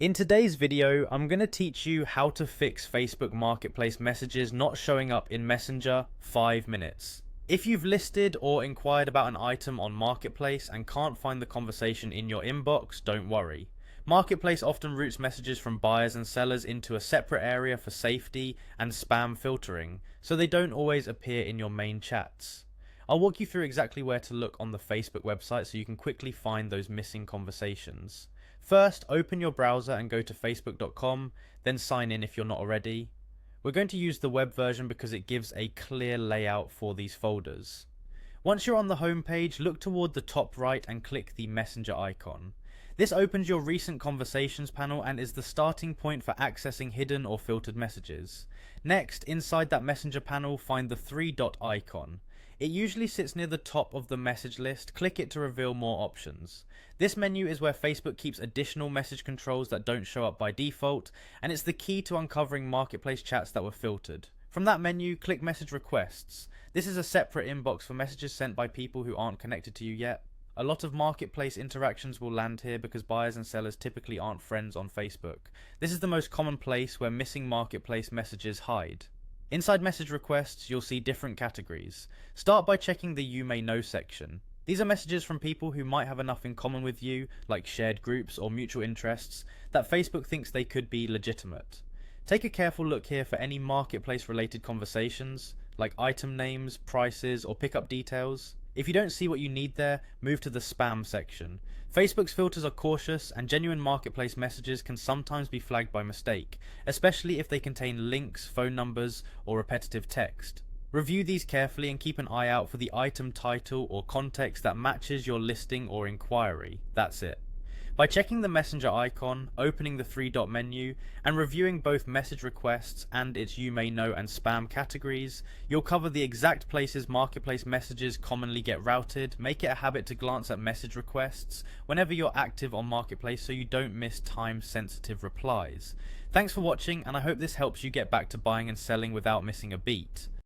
In today's video, I'm going to teach you how to fix Facebook Marketplace messages not showing up in Messenger 5 minutes. If you've listed or inquired about an item on Marketplace and can't find the conversation in your inbox, don't worry. Marketplace often routes messages from buyers and sellers into a separate area for safety and spam filtering, so they don't always appear in your main chats. I'll walk you through exactly where to look on the Facebook website so you can quickly find those missing conversations. First, open your browser and go to facebook.com, then sign in if you're not already. We're going to use the web version because it gives a clear layout for these folders. Once you're on the home page, look toward the top right and click the messenger icon. This opens your recent conversations panel and is the starting point for accessing hidden or filtered messages. Next, inside that messenger panel, find the three-dot icon. It usually sits near the top of the message list. Click it to reveal more options. This menu is where Facebook keeps additional message controls that don't show up by default, and it's the key to uncovering Marketplace chats that were filtered. From that menu, click Message Requests. This is a separate inbox for messages sent by people who aren't connected to you yet. A lot of Marketplace interactions will land here because buyers and sellers typically aren't friends on Facebook. This is the most common place where missing Marketplace messages hide. Inside message requests, you'll see different categories. Start by checking the You May Know section. These are messages from people who might have enough in common with you, like shared groups or mutual interests, that Facebook thinks they could be legitimate. Take a careful look here for any marketplace related conversations, like item names, prices, or pickup details. If you don't see what you need there, move to the spam section. Facebook's filters are cautious, and genuine marketplace messages can sometimes be flagged by mistake, especially if they contain links, phone numbers, or repetitive text. Review these carefully and keep an eye out for the item title or context that matches your listing or inquiry. That's it. By checking the messenger icon, opening the three-dot menu, and reviewing both message requests and its You May Know and spam categories, you'll cover the exact places Marketplace messages commonly get routed. Make it a habit to glance at message requests whenever you're active on Marketplace so you don't miss time-sensitive replies. Thanks for watching, and I hope this helps you get back to buying and selling without missing a beat.